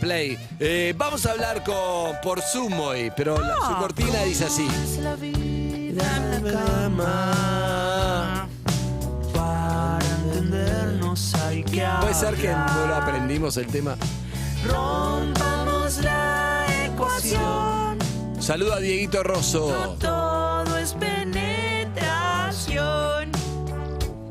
Play. Vamos a hablar por Zoom hoy, pero su cortina dice así. La vida en la cama. Para entendernos hay que hablar. Puede ser que no lo aprendimos el tema. Rompamos la ecuación. Saludo a Dieguito No Rosso. todo es penetración.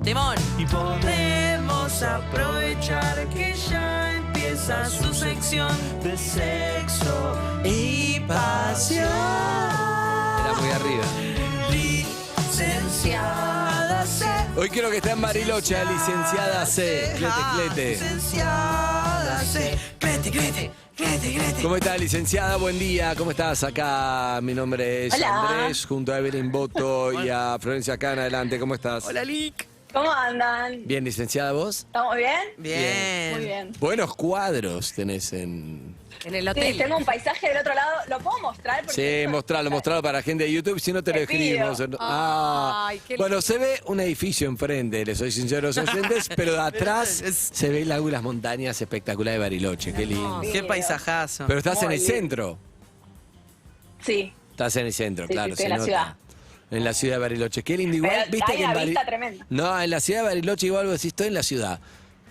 Timón. Y podemos aprovechar que ya empieza su sección de sexo y pasión. Era muy arriba. Licenciada C. Hoy quiero que esté en Bariloche, licenciada C. Clete. Licenciada C. Clete. ¿Cómo está, licenciada? Buen día. ¿Cómo estás? Acá mi nombre es Hola. Andrés, junto a Evelyn Boto y a Florencia Cana. Adelante, ¿cómo estás? Hola, Lick. ¿Cómo andan? Bien, licenciada, ¿vos? ¿Estamos bien? Bien. Muy bien. Buenos cuadros tenés en... En el Sí, hotel. tengo un paisaje del otro lado. ¿Lo puedo mostrar? Porque Sí, esto- mostralo para la gente de YouTube, si no te lo Te pido. escribimos. Ay, qué Bueno, se ve un edificio enfrente, les soy sincero a los oyentes, pero de atrás se ve las montañas espectaculares de Bariloche, qué lindo. Qué paisajazo. Pero estás en Muy el lindo. centro. Sí. Estás en el centro, Sí, claro. sí, estoy se en la nota. ciudad. En la ciudad de Bariloche. Qué lindo. Igual, Pero viste hay que en una Bariloche. vista tremenda. No, en la ciudad de Bariloche igual vos decís, estoy en la ciudad.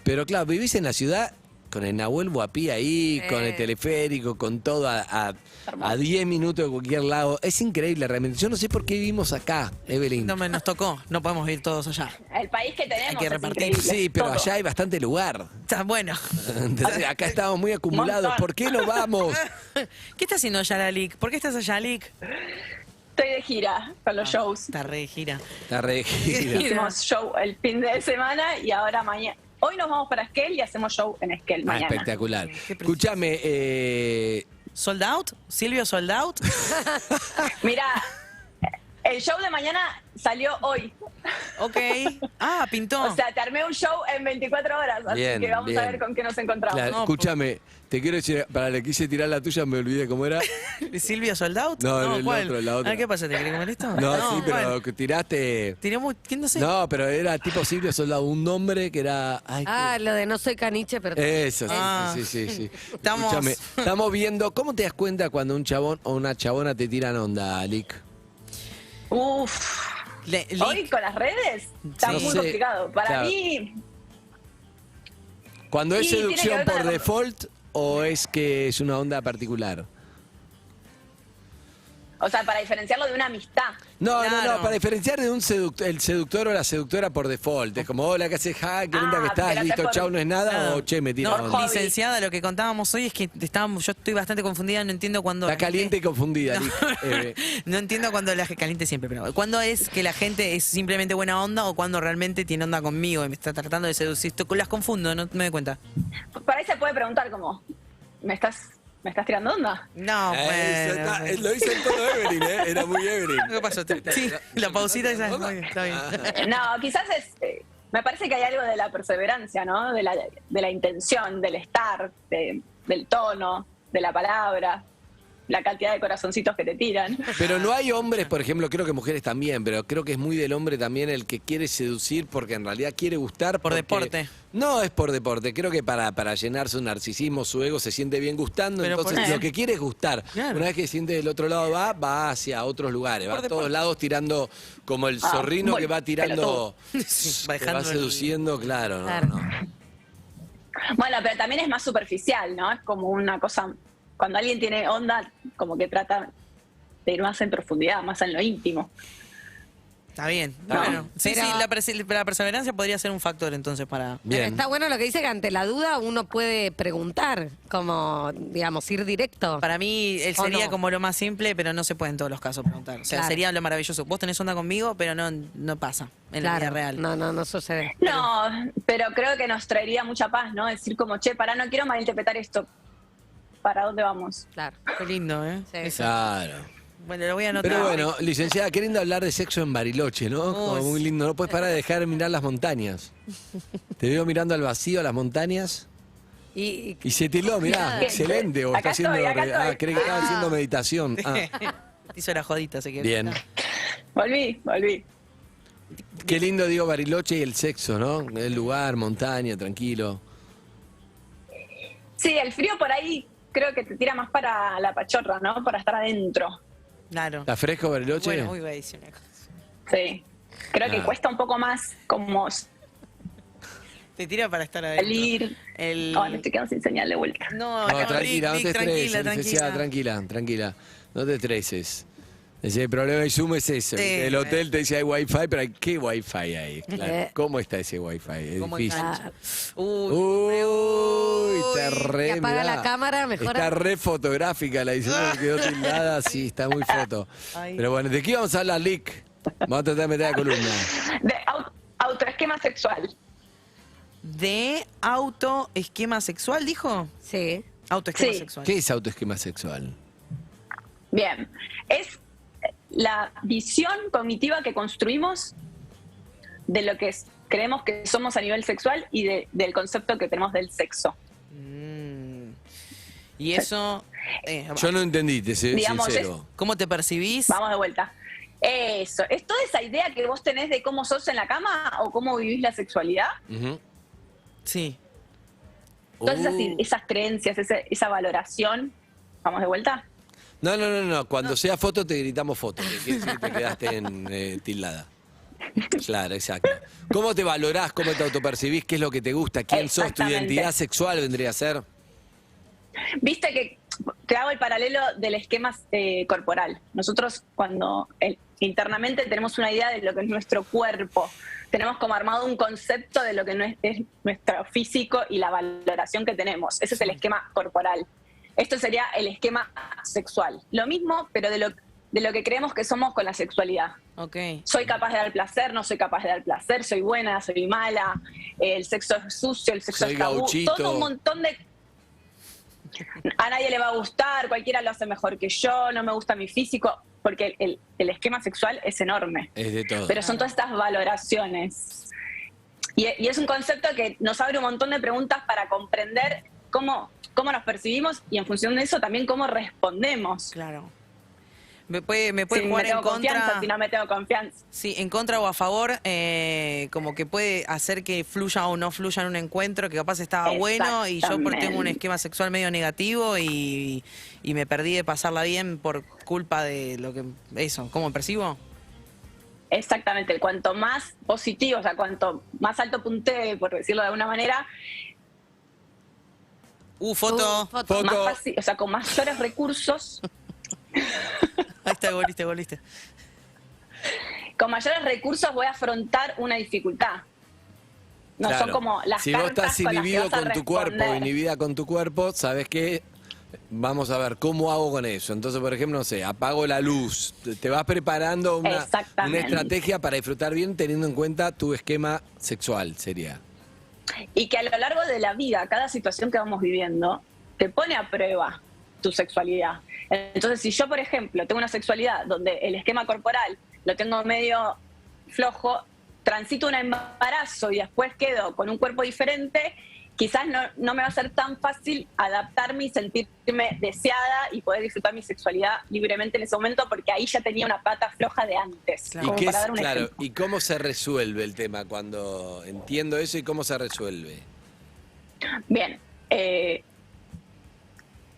Pero claro, vivís en la ciudad con el Nahuel Huapí ahí, con el teleférico, con todo a 10 minutos de cualquier lado. Es increíble realmente. Yo no sé por qué vivimos acá, Evelyn. No nos tocó. No podemos ir todos allá. El país que tenemos Hay que es repartir. increíble. Sí, pero Todo. allá hay bastante lugar. Está bueno. ¿Entendés? Acá estamos muy acumulados. Montón. ¿Por qué no vamos? ¿Qué está haciendo allá la Lick? ¿Por qué estás allá, Lick? Estoy de gira con los shows. Está re de gira. La regira. Hicimos show el fin de semana y ahora mañana. Hoy nos vamos para Esquel y hacemos show en Esquel Ah, mañana. espectacular. Qué precioso. Escúchame, ¿Sold out? ¿Silvio sold out? Mira, el show de mañana salió hoy. Ok. Ah, pintó. O sea, te armé un show en 24 horas. Así Bien, que vamos bien. a ver con qué nos encontramos. claro, No, escúchame, te quiero decir, para le quise tirar la tuya, me olvidé cómo era. ¿Silvio sold out? No, el ¿cuál? otro, la otra. Ah, ¿qué pasa? ¿Te querés comer esto? No, sí, pero ¿cuál? que tiraste. Tiré muy... ¿Quién no sé? No, pero era tipo Silvio Soldado, un nombre que era. Ay, Ah, lo de no soy caniche, pero... eso, sí, Ah. sí. Estamos- Escúchame, estamos viendo, ¿cómo te das cuenta cuando un chabón o una chabona te tiran onda, Lick? Uf. Lick, Hoy con las redes está Sí. muy No sé, complicado. Para claro. mí, ¿Cuando es Sí, tiene que seducción ver con por la- default o es que es una onda particular? o sea, para diferenciarlo de una amistad. No, Claro. para diferenciar de un el seductor o la seductora por default. Es como, hola, ¿qué haces? Ja, qué linda que estás, pero listo, por- chau, no es nada, Claro. o che, me tira No, onda. hobby. licenciada, lo que contábamos hoy es que yo estoy bastante confundida, no entiendo cuándo... Está caliente y confundida, Lick. No entiendo cuando la gente caliente siempre, pero cuándo es que la gente es simplemente buena onda o cuando realmente tiene onda conmigo y me está tratando de seducir. Las confundo, no me doy cuenta. Para ahí se puede preguntar como, ¿me estás tirando onda? No, Eso está- bueno. lo hizo en todo Evelyn, ¿eh? Era muy Evelyn. ¿Qué pasó? Sí, la pausita esa es muy bien, está bien. No, quizás es... me parece que hay algo de la perseverancia, ¿no? De la intención, del estar, del tono, de la palabra, la cantidad de corazoncitos que te tiran. Pero no hay hombres, por ejemplo, creo que mujeres también, pero creo que es muy del hombre también el que quiere seducir porque en realidad quiere gustar. Por porque- deporte. No es por deporte, creo que para llenar su narcisismo, su ego se siente bien gustando, Pero entonces por- lo que quiere es gustar. Claro. Una vez que se siente del otro lado va hacia otros lugares, va Por a todos deporte. lados tirando como el Ah, zorrino bueno, que va tirando, Sí, va que dejando va el- seduciendo, claro, no, Claro. no. Bueno, pero también es más superficial, ¿no? Es como una cosa, cuando alguien tiene onda, como que trata de ir más en profundidad, más en lo íntimo. Está bien, No, bueno. Sí, pero- sí, la perseverancia podría ser un factor entonces para... Pero Bien. está bueno lo que dice que ante la duda uno puede preguntar, como, digamos, ir directo. Para mí él ¿O sería no? como lo más simple, pero no se puede en todos los casos preguntar. O sea, Claro. sería lo maravilloso. Vos tenés onda conmigo, pero no pasa en la vida real. No sucede. No, pero creo que nos traería mucha paz, ¿no? Decir como, che, pará, no quiero malinterpretar esto. ¿Para dónde vamos? Claro. Qué lindo, ¿eh? Sí. Eso. Claro. Bueno, lo voy a anotar. Pero bueno, licenciada, qué lindo hablar de sexo en Bariloche, ¿no? Uy, Como muy lindo, no puedes parar de dejar de mirar las montañas. Te veo mirando al vacío, a las montañas. Y Y se tiló, mirá, ¿Qué? excelente. O Acá está haciendo, estoy, acá estoy. cree que estaba haciendo meditación. Ah, Te hizo la jodita, se quedó. bien. Volví. Qué lindo, digo, Bariloche y el sexo, ¿no? El lugar, montaña, tranquilo. Sí, el frío por ahí creo que te tira más para la pachorra, ¿no? Para estar adentro. Claro. ¿Está fresco Bariloche? Bueno, uy, voy a decir una cosa. Sí. Creo que Ah. cuesta un poco más como Te tira para estar adentro. salir. El... Oh, me estoy quedando sin señal de vuelta. No, No, no, tranquila, Rick, no te estreses, tranquila, licenciada, tranquila. No te estreses. Ese problema de Zoom es eso. Sí. El hotel te dice hay wifi, pero ¿qué wifi hay? Claro. Eh. ¿Cómo está ese wifi? Es ¿Cómo difícil. engancha? Uy, está re, Que apaga mirá. la cámara, mejora. Está re fotográfica la edición, me quedó tildada, sí, está muy foto. Ay. Pero bueno, ¿de qué vamos a hablar, Lick? Vamos a tratar de meter la columna. De autoesquema sexual. De autoesquema sexual, dijo. Sí. Autoesquema Sí. sexual. ¿Qué es autoesquema sexual? Bien. Es la visión cognitiva que construimos de lo que creemos que somos a nivel sexual y del concepto que tenemos del sexo. Y eso, Yo no entendí, te soy Digamos, sincero. ¿cómo te percibís? Vamos de vuelta. Eso. ¿Es toda esa idea que vos tenés de cómo sos en la cama o cómo vivís la sexualidad? Ujú. Sí. Todas esas, Uh. esas creencias, esa valoración. ¿Vamos de vuelta? No. Cuando sea foto te gritamos foto. Que quiere decir que te quedaste en tildada. Claro, exacto. ¿Cómo te valorás? ¿Cómo te autopercibís? ¿Qué es lo que te gusta? ¿Quién sos? ¿Tu Exactamente. identidad sexual vendría a ser? Viste que te hago el paralelo del esquema corporal. Nosotros cuando internamente tenemos una idea de lo que es nuestro cuerpo, tenemos como armado un concepto de lo que no es nuestro físico y la valoración que tenemos. Ese es el esquema corporal. Esto sería el esquema sexual. Lo mismo, pero de lo que creemos que somos con la sexualidad. Ok. Soy capaz de dar placer, no soy capaz de dar placer, soy buena, soy mala, el sexo es sucio, el sexo Soy es tabú, gauchito. todo un montón de... A nadie le va a gustar, cualquiera lo hace mejor que yo, no me gusta mi físico, porque el esquema sexual es enorme. Es de todo. Pero son todas estas valoraciones. Y es un concepto que nos abre un montón de preguntas para comprender cómo nos percibimos y en función de eso también cómo respondemos. Claro. Me puede Si jugar me tengo en contra. confianza, si no me tengo confianza. Sí, en contra o a favor, como que puede hacer que fluya o no fluya en un encuentro, que capaz estaba bueno y yo tengo un Exactamente. esquema sexual medio negativo y me perdí de pasarla bien por culpa de lo que... Eso, ¿cómo me percibo? Exactamente, cuanto más positivo, o sea, cuanto más alto puntee, por decirlo de alguna manera, Foto. Foto. más fácil, o sea, con mayores recursos, Ahí está, goliste. con mayores recursos voy a afrontar una dificultad. No Claro. son como las Si vos cartas estás con las que inhibido vas a con tu cuerpo, responder. inhibida con tu cuerpo, ¿sabes qué? Vamos a ver, ¿cómo hago con eso? Entonces, por ejemplo, no sé, apago la luz. Te vas preparando una Exactamente. estrategia para disfrutar bien teniendo en cuenta tu esquema sexual, sería. Y que a lo largo de la vida, cada situación que vamos viviendo, te pone a prueba tu sexualidad. Entonces, si yo, por ejemplo, tengo una sexualidad donde el esquema corporal lo tengo medio flojo, transito un embarazo y después quedo con un cuerpo diferente, quizás no me va a ser tan fácil adaptarme y sentirme deseada y poder disfrutar mi sexualidad libremente en ese momento, porque ahí ya tenía una pata floja de antes. Claro. Como ¿Y qué para es, dar un claro, ejemplo. y cómo se resuelve el tema cuando entiendo eso y cómo se resuelve? Bien,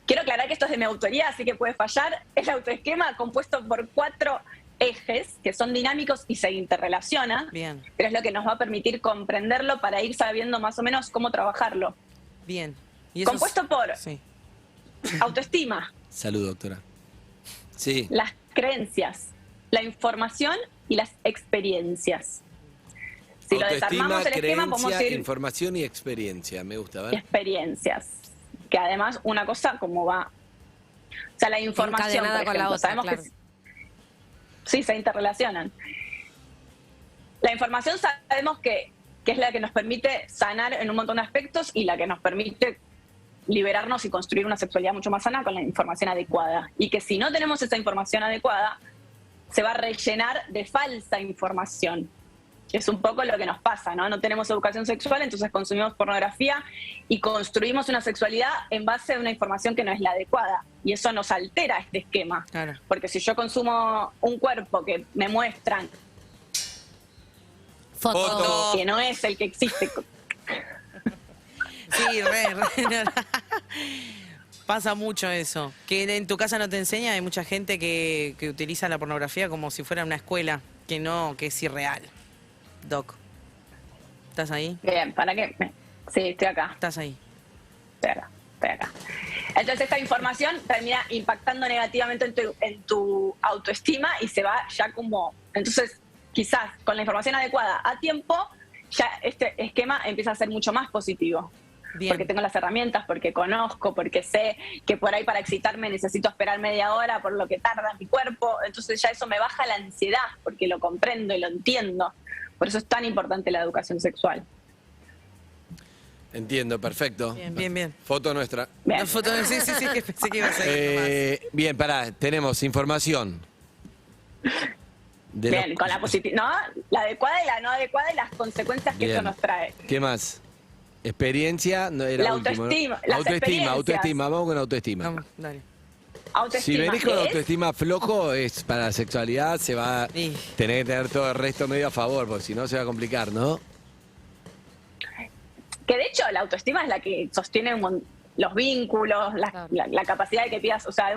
quiero aclarar que esto es de mi autoría, así que puede fallar. El autoesquema compuesto por 4 ejes que son dinámicos y se interrelacionan, Bien, pero es lo que nos va a permitir comprenderlo para ir sabiendo más o menos cómo trabajarlo. bien. ¿Y eso Compuesto por Sí. autoestima, Salud, doctora. Sí. las creencias, la información y las experiencias. Si lo Autoestima, desarmamos el esquema, podemos creencia, ir información y experiencia. Me gusta, a ver. experiencias. Que además una cosa como va... O sea, la información, Encadenada por con la ejemplo, otra, sabemos claro. que sí, se interrelacionan. La información sabemos que es la que nos permite sanar en un montón de aspectos y la que nos permite liberarnos y construir una sexualidad mucho más sana con la información adecuada. Y que si no tenemos esa información adecuada, se va a rellenar de falsa información. Es un poco lo que nos pasa, ¿no? No tenemos educación sexual, entonces consumimos pornografía y construimos una sexualidad en base a una información que no es la adecuada. Y eso nos altera este esquema. Claro. Porque si yo consumo un cuerpo que me muestran Foto. que no es el que existe, Sí, re. Pasa mucho eso. Que en tu casa no te enseña, hay mucha gente que utiliza la pornografía como si fuera una escuela, que no, que es irreal. Doc, ¿estás ahí? Bien, ¿para qué? Sí, estoy acá. Estás ahí. Estoy acá. Entonces esta información termina impactando negativamente en tu autoestima y se va ya como... Entonces, quizás con la información adecuada a tiempo, ya este esquema empieza a ser mucho más positivo. Bien. Porque tengo las herramientas, porque conozco, porque sé que por ahí para excitarme necesito esperar media hora por lo que tarda mi cuerpo. Entonces ya eso me baja la ansiedad, porque lo comprendo y lo entiendo. Por eso es tan importante la educación sexual. Entiendo, perfecto. Bien. Foto nuestra. Bien. La foto, sí, que pensé que iba a ser Bien, pará, tenemos información. De Bien, los- con la positiva, ¿no? La adecuada y la no adecuada y las consecuencias que Bien. eso nos trae. ¿Qué más? Experiencia, no era La último, ¿no? autoestima, las experiencias. Autoestima, vamos con autoestima. Vamos, dale. Autoestima. Si venís con ¿qué es? autoestima flojo, es para la sexualidad, se va a Sí. tener que tener todo el resto medio a favor, porque si no se va a complicar, ¿no? Que de hecho la autoestima es la que sostiene los vínculos, Claro. la capacidad de que pidas, o sea,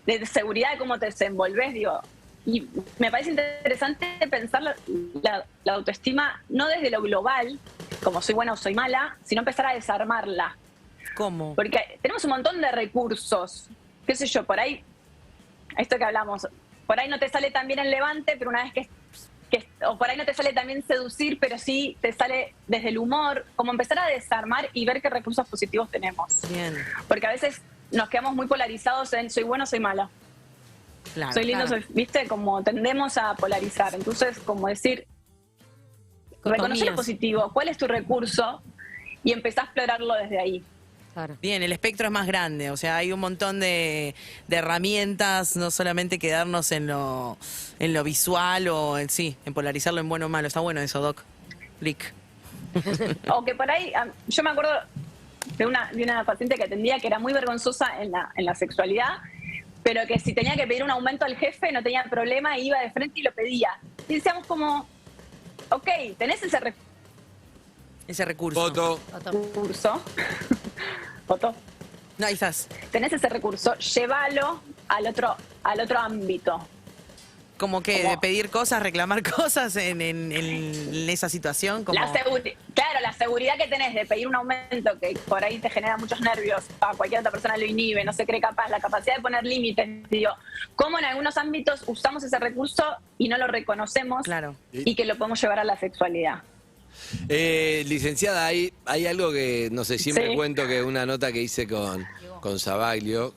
de seguridad de cómo te desenvolves, digo. Y me parece interesante pensar la autoestima no desde lo global, como soy buena o soy mala, sino empezar a desarmarla. ¿Cómo? Porque tenemos un montón de recursos, qué sé yo, por ahí, esto que hablamos, por ahí no te sale tan bien el levante, pero una vez que o por ahí no te sale tan bien seducir, pero sí te sale desde el humor, como empezar a desarmar y ver qué recursos positivos tenemos. Bien, Porque a veces nos quedamos muy polarizados en soy bueno o soy malo, claro. soy lindo, claro. ¿viste? Como tendemos a polarizar. Entonces, como decir, reconocer lo Dicotomías. positivo, cuál es tu recurso y empezar a explorarlo desde ahí. Claro. Bien, el espectro es más grande, o sea, hay un montón de herramientas, no solamente quedarnos en lo visual o en polarizarlo en bueno o malo. Está bueno eso, Doc. Lick. O que por ahí, yo me acuerdo de una paciente que atendía que era muy vergonzosa en la sexualidad, pero que si tenía que pedir un aumento al jefe no tenía problema, iba de frente y lo pedía. Y decíamos como, ok, tenés ese Ese recurso. Foto. recurso, foto, No, ahí estás. tenés ese recurso, llévalo al otro ámbito. Como que Como- de pedir cosas, reclamar cosas en esa situación. Como... Claro, la seguridad que tenés de pedir un aumento que por ahí te genera muchos nervios, a cualquier otra persona lo inhibe, no se cree capaz, la capacidad de poner límites, digo, cómo en algunos ámbitos usamos ese recurso y no lo reconocemos Claro. y que lo podemos llevar a la sexualidad. Licenciada, hay algo que, no sé, siempre Sí. cuento que una nota que hice con Sabaglio,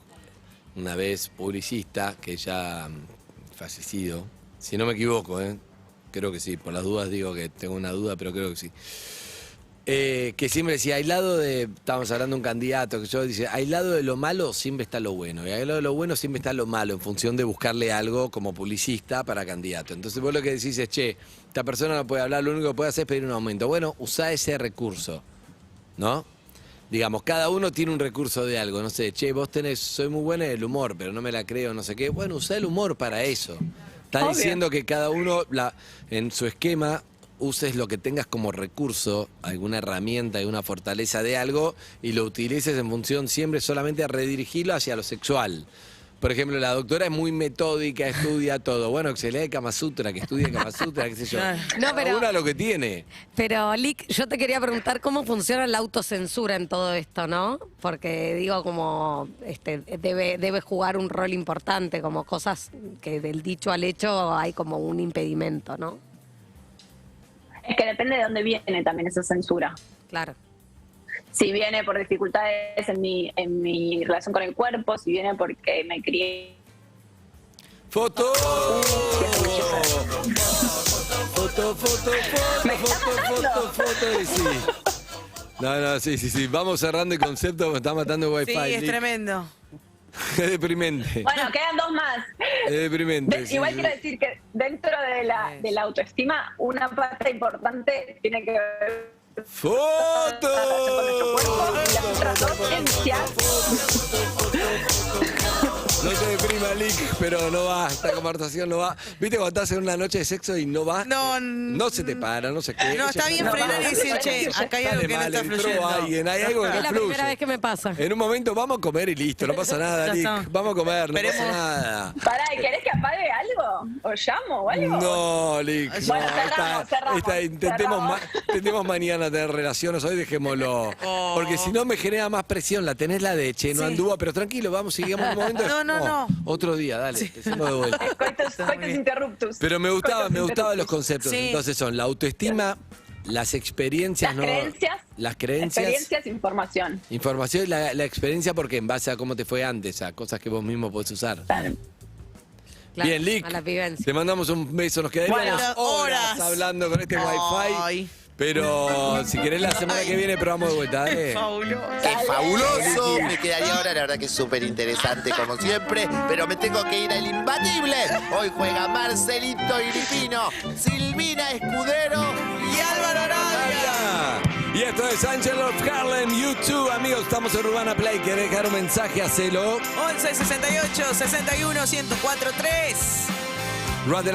una vez publicista, que ya fallecido, si no me equivoco, creo que sí, por las dudas digo que tengo una duda, pero creo que sí. Que siempre decía, aislado de, estábamos hablando de un candidato, que yo dice, aislado de lo malo siempre está lo bueno, y aislado de lo bueno siempre está lo malo, en función de buscarle algo como publicista para candidato. Entonces vos lo que decís es, che, esta persona no puede hablar, lo único que puede hacer es pedir un aumento. Bueno, usá ese recurso, ¿no? Digamos, cada uno tiene un recurso de algo, no sé, che, vos soy muy buena en el humor, pero no me la creo, no sé qué. Bueno, usá el humor para eso. Está Obvio. diciendo que cada uno, en su esquema, uses lo que tengas como recurso, alguna herramienta, alguna fortaleza de algo, y lo utilices en función siempre solamente a redirigirlo hacia lo sexual. Por ejemplo, la doctora es muy metódica, estudia todo. Bueno, que se lea Kama Sutra, que estudie Kama Sutra, qué sé yo. Claro. No, Cada pero- una lo que tiene. Pero, Lick, yo te quería preguntar cómo funciona la autocensura en todo esto, ¿no? Porque digo, como debe jugar un rol importante, como cosas que del dicho al hecho hay como un impedimento, ¿no? Es que depende de dónde viene también esa censura. Claro. Si viene por dificultades en mi relación con el cuerpo, si viene porque me crié. ¡Foto! ¿Me está matando? Foto, y sí. No, sí. Vamos cerrando el concepto, me está matando el Sí, wifi. es tremendo. Es deprimente. Bueno, quedan dos más. Es deprimente. sí, Igual sí. quiero decir que dentro de la autoestima, una parte importante tiene que ver ¡Foto! con la relación con nuestro cuerpo y las otras dos ciencias. No te deprimas, Lástima, Lick, pero no va. Esta conversación no va. ¿Viste cuando estás en una noche de sexo y no va? No se te para, no sé qué. No, está bien frenar y decir, che, acá hay algo que no está fluyendo. Hay algo que Es no la fluye. primera vez que me pasa. En un momento vamos a comer y listo, no pasa nada, Ya Lick. está. Vamos a comer, no Esperemos. pasa nada. Pará, ¿querés que apague algo? ¿O llamo o algo? No, Lick. Bueno, No, cerramos. intentemos mañana tener relaciones, hoy dejémoslo. Oh. Porque si no me genera más presión. La tenés la de che, no Sí. anduvo, pero tranquilo, vamos, sigamos un momento. No. Otro día, dale, decimos de vuelta. Coitus interruptus. Pero me gustaban los interruptus. conceptos. Sí. Entonces son la autoestima, las experiencias, Las creencias. las creencias, Experiencias, información. información y la experiencia porque en base a cómo te fue antes, a cosas que vos mismo podés usar. Claro. Claro, Bien, Lick, a la vivencia. te mandamos un beso. Nos quedaríamos Bueno, horas horas. hablando con este wifi. Ay. Pero si querés la semana que viene probamos de vuelta, dale. Fabuloso. ¡Qué fabuloso! Me quedaría ahora, la verdad que es súper interesante como siempre, pero me tengo que ir al imbatible. Hoy juega Marcelito Iripino, Silvina Escudero Y Álvaro Arabia. Y esto es Angel of Harlem, YouTube. Amigos, estamos en Urbana Play. ¿Querés dejar un mensaje? Hacelo. 11 68 61 1043. Run